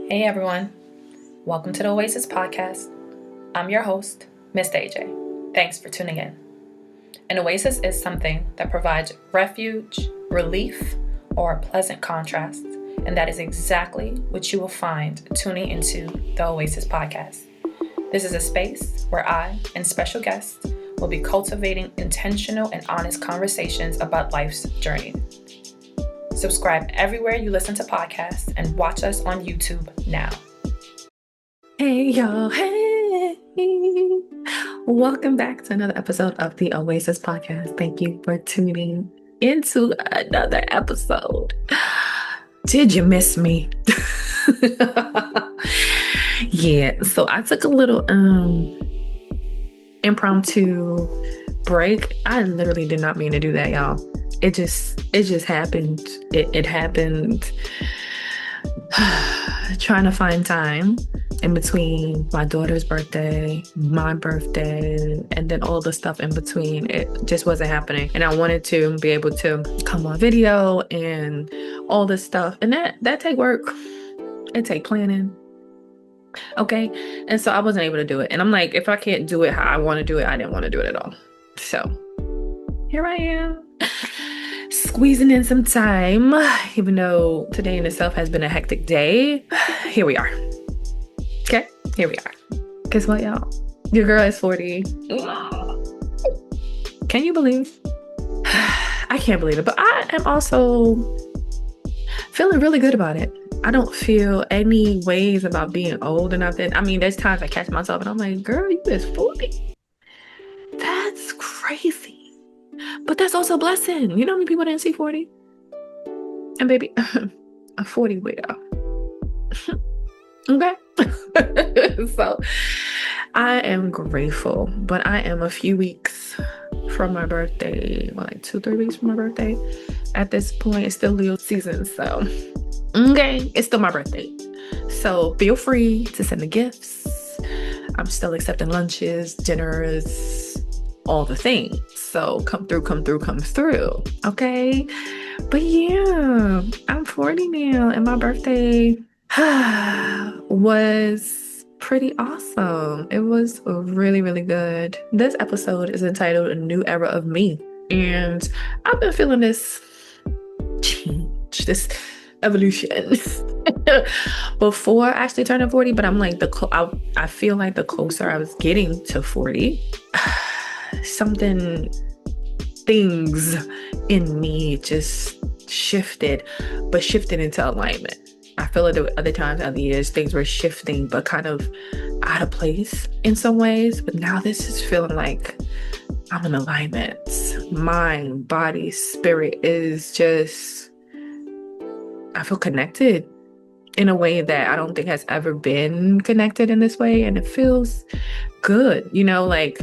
Hey everyone, welcome to the Oasis podcast. I'm your host, Miss AJ. Thanks for tuning in. An oasis is something that provides refuge, relief, or a pleasant contrast, and that is exactly what you will find tuning into the Oasis podcast. This is a space where I and special guests will be cultivating intentional and honest conversations about life's journey. Subscribe everywhere you listen to podcasts and watch us on YouTube now. Hey y'all, hey! Welcome back to another episode of the Oasis podcast. Thank you for tuning into another episode. Did you miss me? Yeah, so I took a little impromptu break. I literally did not mean to do that, y'all. It just happened. It happened. Trying to find time in between my daughter's birthday, my birthday, and then all the stuff in between. It just wasn't happening. And I wanted to be able to come on video and all this stuff. And that take work. It take planning. Okay. And so I wasn't able to do it. And I'm like, if I can't do it how I want to do it, I didn't want to do it at all. So here I am. Squeezing in some time, even though today in itself has been a hectic day. Here we are. Okay, here we are. Guess what, y'all? Your girl is 40. Can you believe? I can't believe it, but I am also feeling really good about it. I don't feel any ways about being old or nothing. I mean, there's times I catch myself and I'm like, girl, you is 40? That's crazy. But that's also a blessing. You know how many people didn't see 40? And baby, a 40 widow. Okay? So I am grateful, but I am a few weeks from my birthday. Well, like 2-3 weeks from my birthday. At this point, it's still Leo season. So, okay, it's still my birthday. So feel free to send the gifts. I'm still accepting lunches, dinners, all the things. So come through. Okay. But yeah, I'm 40 now, and my birthday was pretty awesome. It was really, really good. This episode is entitled A New Era of Me. And I've been feeling this change, this evolution before actually turning 40, but I'm like, I feel like the closer I was getting to 40, things in me just shifted into alignment. I feel like there were other times, other years, things were shifting, but kind of out of place in some ways. But now this is feeling like I'm in alignment. Mind, body, spirit is just, I feel connected in a way that I don't think has ever been connected in this way. And it feels good, like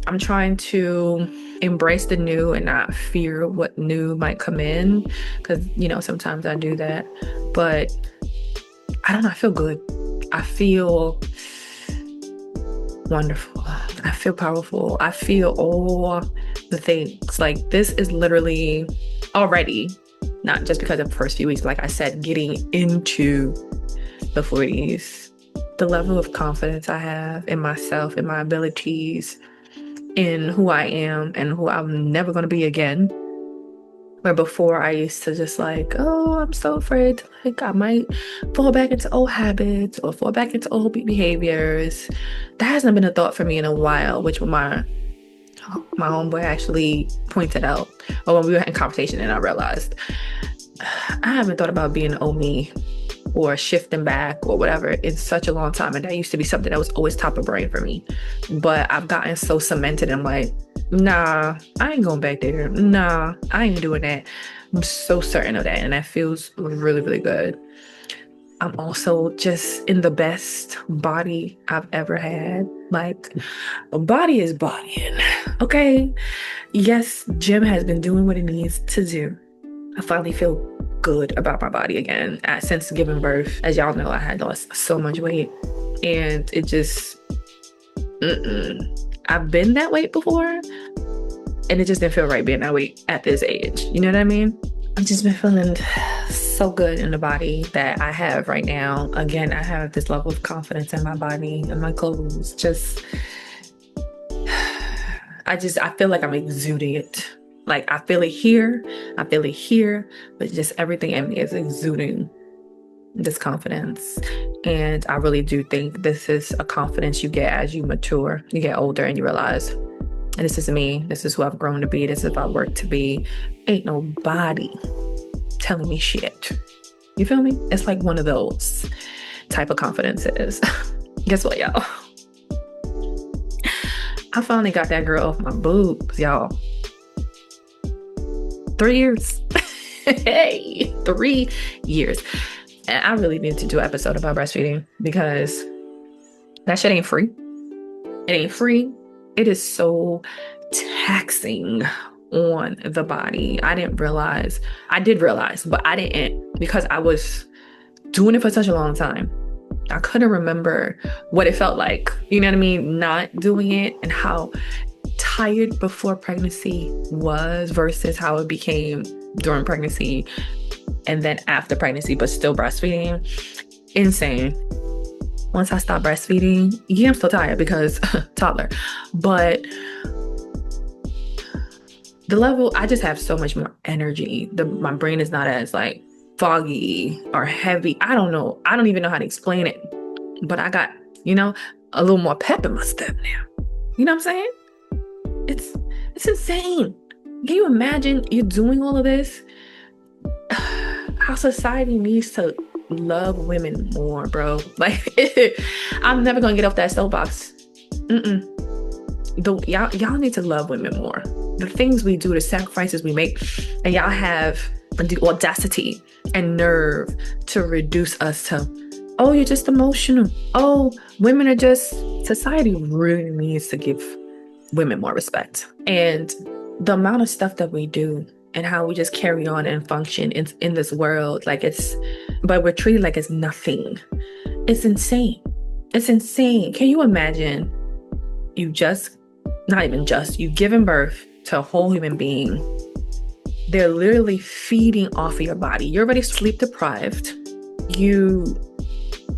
I'm trying to embrace the new and not fear what new might come in, because sometimes I do that, but I don't know, I feel good. I feel wonderful. I feel powerful. I feel all the things. Like, this is literally already, not just because of the first few weeks, like I said, getting into the 40s, the level of confidence I have in myself, in my abilities, in who I am and who I'm never going to be again. Where before I used to just like, oh, I'm so afraid, like I might fall back into old habits or fall back into old behaviors. That hasn't been a thought for me in a while, which my homeboy actually pointed out, or when we were in conversation, and I realized I haven't thought about being old me or shifting back or whatever in such a long time. And that used to be something that was always top of brain for me. But I've gotten so cemented. I'm like, nah, I ain't going back there. Nah, I ain't doing that. I'm so certain of that. And that feels really, really good. I'm also just in the best body I've ever had. Like, a body is bodying. Okay. Yes, gym has been doing what it needs to do. I finally feel good about my body again. Since giving birth, as y'all know, I had lost so much weight, and it just, I've been that weight before, and it just didn't feel right being that weight at this age. You know what I mean? I've just been feeling so good in the body that I have right now. Again, I have this level of confidence in my body and my clothes. I feel like I'm exuding it. Like I feel it here, but just everything in me is exuding this confidence. And I really do think this is a confidence you get as you mature, you get older, and you realize, and this is me, this is who I've grown to be, this is who I work to be. Ain't nobody telling me shit. You feel me? It's like one of those type of confidences. Guess what, y'all? I finally got that girl off my boobs, y'all. 3 years. Hey, 3 years. And I really need to do an episode about breastfeeding because that shit ain't free. It ain't free. It is so taxing on the body. I did realize, but I didn't, because I was doing it for such a long time. I couldn't remember what it felt like, you know what I mean, not doing it, and how tired before pregnancy was versus how it became during pregnancy and then after pregnancy, but still breastfeeding. Insane. Once I stopped breastfeeding, yeah, I'm still tired because toddler, but the level, I just have so much more energy. My brain is not as like foggy or heavy. I don't know. I don't even know how to explain it, but I got, a little more pep in my step now. You know what I'm saying? It's insane. Can you imagine you doing all of this? How society needs to love women more, bro. Like, I'm never gonna get off that soapbox. Y'all need to love women more. The things we do, the sacrifices we make, and y'all have the audacity and nerve to reduce us to, oh, you're just emotional. Oh, women are just, society really needs to give women more respect. And the amount of stuff that we do and how we just carry on and function in this world, but we're treated like it's nothing. It's insane. It's insane. Can you imagine you've given birth to a whole human being. They're literally feeding off of your body. You're already sleep deprived. You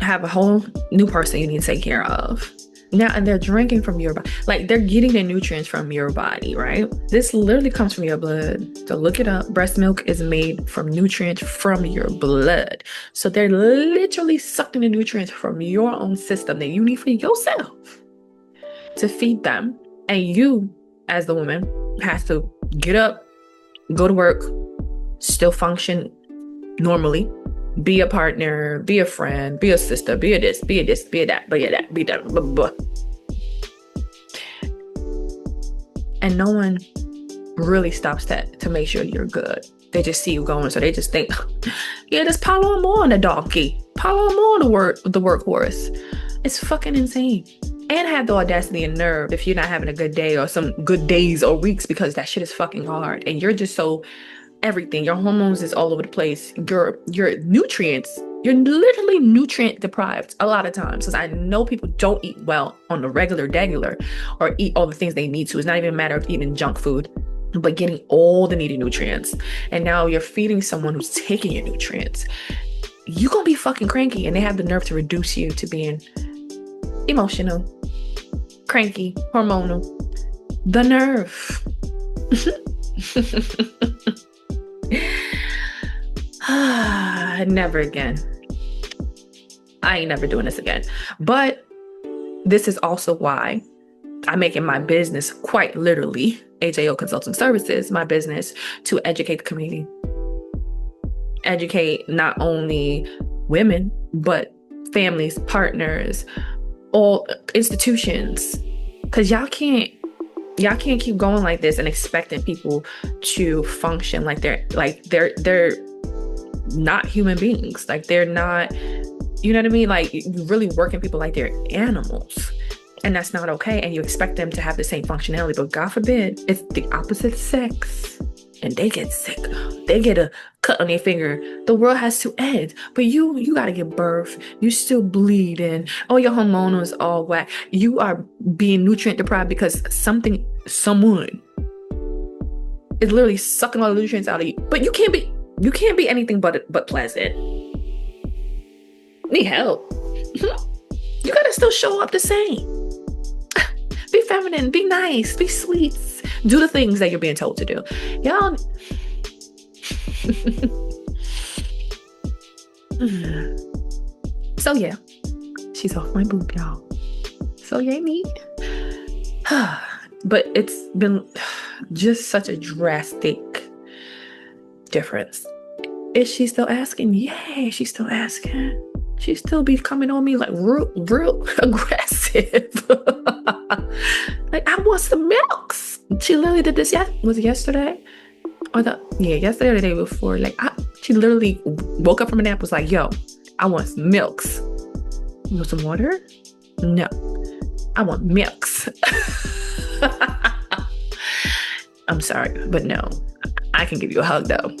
have a whole new person you need to take care of. Now, and they're drinking from your body. Like, they're getting the nutrients from your body, right? This literally comes from your blood. So look it up. Breast milk is made from nutrients from your blood. So they're literally sucking the nutrients from your own system that you need for yourself to feed them. And you, as the woman, has to get up, go to work, still function normally, be a partner, be a friend, be a sister, be a this, be a this, be a that, be a that, be that, blah, blah, blah. And no one really stops that to make sure you're good. They just see you going, so they just think, yeah, just pile on more on the donkey, pile on more on the workhorse. It's fucking insane. And have the audacity and nerve if you're not having a good day or some good days or weeks, because that shit is fucking hard. And you're just so everything. Your hormones is all over the place. Your nutrients, you're literally nutrient deprived a lot of times. Because I know people don't eat well on the regular or eat all the things they need to. It's not even a matter of eating junk food, but getting all the needed nutrients. And now you're feeding someone who's taking your nutrients. You're going to be fucking cranky. And they have the nerve to reduce you to being emotional, cranky, hormonal. The nerve. Never again. I ain't never doing this again. But this is also why I'm making my business, quite literally, AJO Consulting Services, my business, to educate the community. Educate not only women, but families, partners, all institutions. Because y'all can't keep going like this and expecting people to function like they're not human beings. Like, they're not, you know what I mean? Like, you're really working people like they're animals, and that's not okay. And you expect them to have the same functionality, but God forbid it's the opposite sex and they get sick. They get a cut on their finger. The world has to end. But you got to give birth. You still bleeding. Oh, your hormones all whack. You are being nutrient deprived because someone is literally sucking all the nutrients out of you. But you can't be. You can't be anything but pleasant. Need help. You gotta still show up the same. Be feminine, be nice, be sweet. Do the things that you're being told to do. Y'all. So yeah, she's off my boob, y'all. So yay me. But it's been just such a drastic difference. Is she still asking? Yeah, she's still asking. She still be coming on me like real aggressive. Like, I want some milks. She literally did this. Was it yesterday? Yesterday or the day before. Like, she literally woke up from a nap, was like, yo, I want some milks. You want some water? No, I want milks. I'm sorry, but no. I can give you a hug though.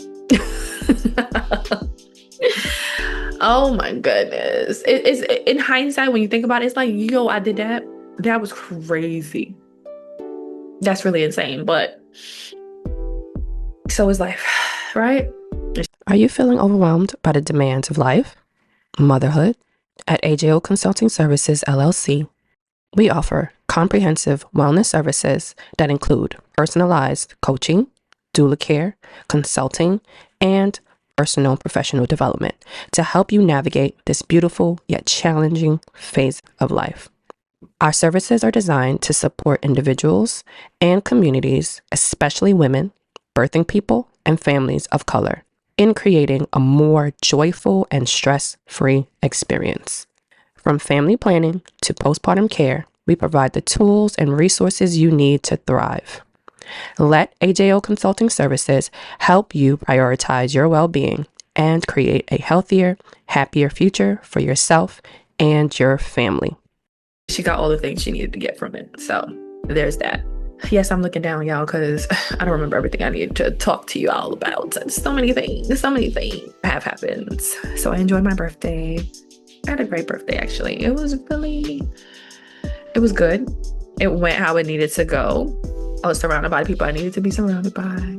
Oh my goodness. It's in hindsight, when you think about it, it's like, yo, I did that. That was crazy. That's really insane. But so is life, right? Are you feeling overwhelmed by the demands of life? Motherhood? At AJO Consulting Services, LLC, we offer comprehensive wellness services that include personalized coaching, doula care, consulting, and personal and professional development to help you navigate this beautiful yet challenging phase of life. Our services are designed to support individuals and communities, especially women, birthing people, and families of color, in creating a more joyful and stress-free experience. From family planning to postpartum care, we provide the tools and resources you need to thrive. Let AJO Consulting Services help you prioritize your well-being and create a healthier, happier future for yourself and your family. She got all the things she needed to get from it. So there's that. Yes, I'm looking down, y'all, because I don't remember everything I need to talk to you all about. So many things have happened. So I enjoyed my birthday. I had a great birthday, actually. It was good. It went how it needed to go. I was surrounded by people I needed to be surrounded by.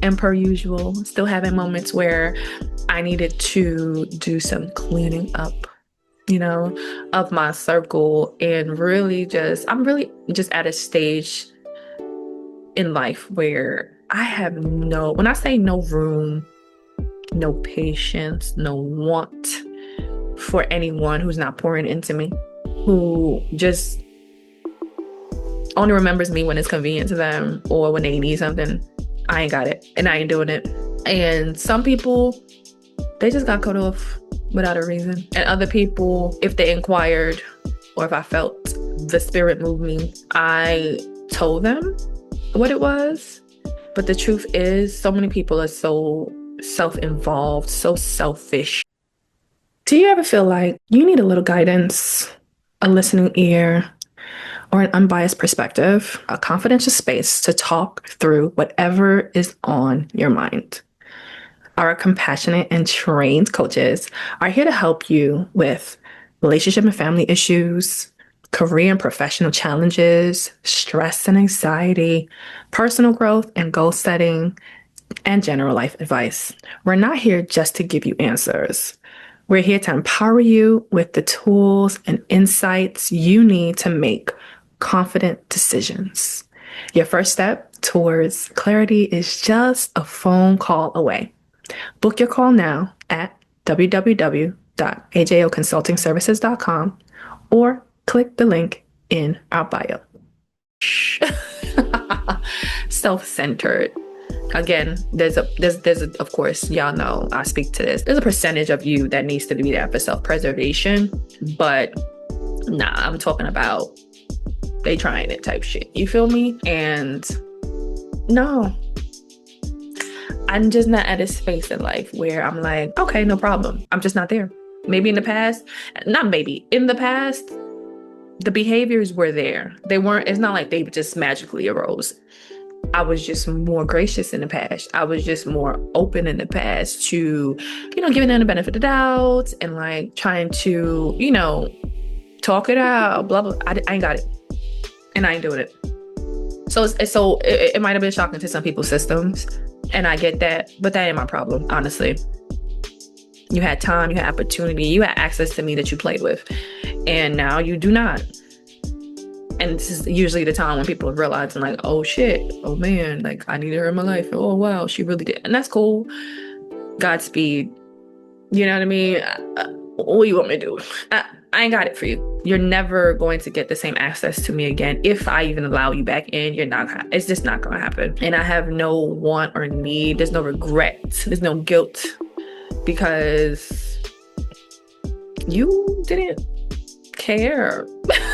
And per usual, still having moments where I needed to do some cleaning up, of my circle. And I'm really just at a stage in life where I have when I say no room, no patience, no want for anyone who's not pouring into me, who just only remembers me when it's convenient to them or when they need something. I ain't got it, and I ain't doing it. And some people, they just got cut off without a reason. And other people, if they inquired or if I felt the spirit move me, I told them what it was. But the truth is, so many people are so self-involved, so selfish. Do you ever feel like you need a little guidance, a listening ear, or an unbiased perspective, a confidential space to talk through whatever is on your mind? Our compassionate and trained coaches are here to help you with relationship and family issues, career and professional challenges, stress and anxiety, personal growth and goal setting, and general life advice. We're not here just to give you answers. We're here to empower you with the tools and insights you need to make confident decisions. Your first step towards clarity is just a phone call away. Book your call now at www.ajoconsultingservices.com or click the link in our bio. Self-centered. Again, there's of course, y'all know I speak to this. There's a percentage of you that needs to be there for self-preservation, but nah, I'm talking about they trying it type shit. You feel me? And no, I'm just not at a space in life where I'm like, okay, no problem. I'm just not there. Maybe in the past, in the past, the behaviors were there. They weren't, it's not like they just magically arose. I was just more gracious in the past. I was just more open in the past to, giving them the benefit of the doubt and like trying to, talk it out, blah, blah. I ain't got it. And I ain't doing it. So it might have been shocking to some people's systems, And I get that, but that ain't my problem, honestly. You had time, you had opportunity, you had access to me that you played with, and now you do not. And this is usually the time when people realize, like, oh shit, oh man, like I needed her in my life. Oh wow, she really did. And that's cool. Godspeed. You know what I mean? What do you want me to do? I ain't got it for you. You're never going to get the same access to me again. If I even allow you back in, it's just not going to happen. And I have no want or need. There's no regret. There's no guilt, because you didn't care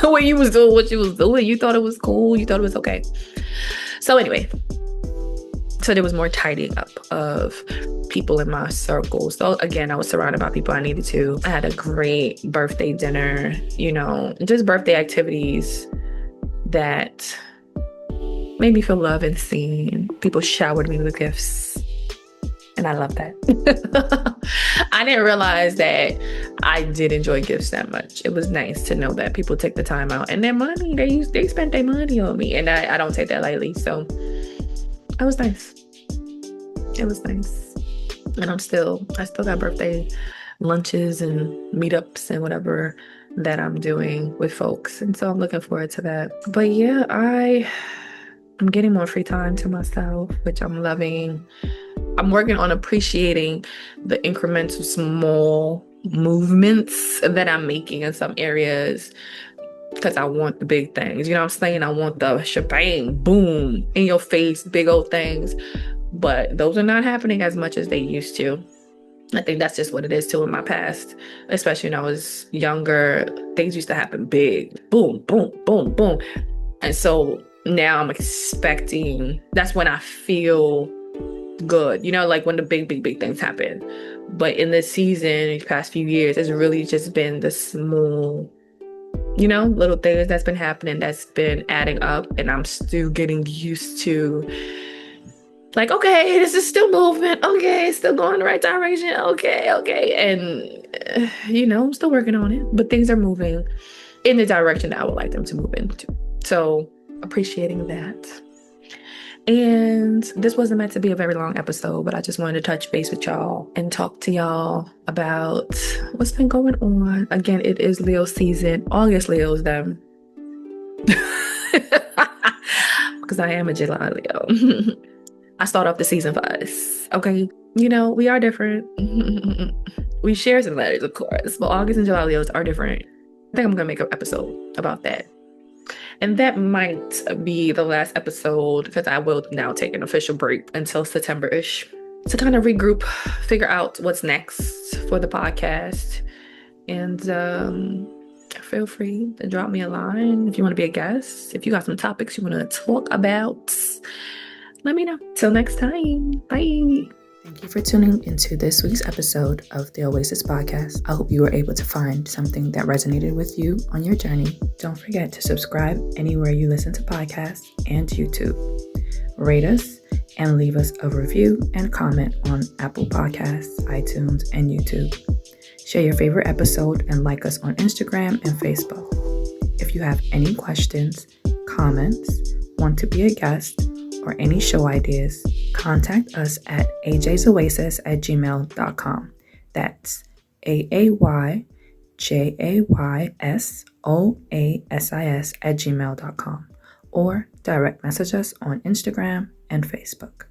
when you was doing what you was doing. You thought it was cool. You thought it was okay. So anyway, so there was more tidying up of people in my circle. So again, I was surrounded by people I needed to. I had a great birthday dinner, just birthday activities that made me feel loved and seen. People showered me with gifts. And I love that. I didn't realize that I did enjoy gifts that much. It was nice to know that people take the time out, and their money, they spent their money on me. And I don't take that lightly. So it was nice. It was nice. And I still got birthday lunches and meetups and whatever that I'm doing with folks. And so I'm looking forward to that. But yeah, I'm getting more free time to myself, which I'm loving. I'm working on appreciating the incremental small movements that I'm making in some areas, because I want the big things. You know what I'm saying? I want the shebang, boom, in your face, big old things. But those are not happening as much as they used to. I think that's just what it is too in my past, especially when I was younger. Things used to happen big, boom, boom, boom, boom. And so now I'm expecting, that's when I feel good, like when the big things happen. But in this season, these past few years, it's really just been the small, little things that's been happening, that's been adding up. And I'm still getting used to, like, okay, this is still movement. Okay, it's still going in the right direction. Okay. And, I'm still working on it. But things are moving in the direction that I would like them to move into. So appreciating that. And this wasn't meant to be a very long episode, but I just wanted to touch base with y'all and talk to y'all about what's been going on. Again, it is Leo season. August Leos, them. Because I am a July Leo. I start off the season for us. Okay. We are different. We share similarities, of course, but August and July Leos are different. I think I'm going to make an episode about that. And that might be the last episode, because I will now take an official break until September-ish to kind of regroup, figure out what's next for the podcast. And feel free to drop me a line if you want to be a guest. If you got some topics you want to talk about, let me know. Till next time. Bye. Thank you for tuning into this week's episode of the Oasis podcast. I hope you were able to find something that resonated with you on your journey. Don't forget to subscribe anywhere you listen to podcasts and YouTube. Rate us and leave us a review and comment on Apple Podcasts, iTunes, and YouTube. Share your favorite episode and like us on Instagram and Facebook. If you have any questions, comments, want to be a guest, or any show ideas, contact us at ajaysoasis@gmail.com. That's AAYJAYSOASIS@gmail.com, or direct message us on Instagram and Facebook.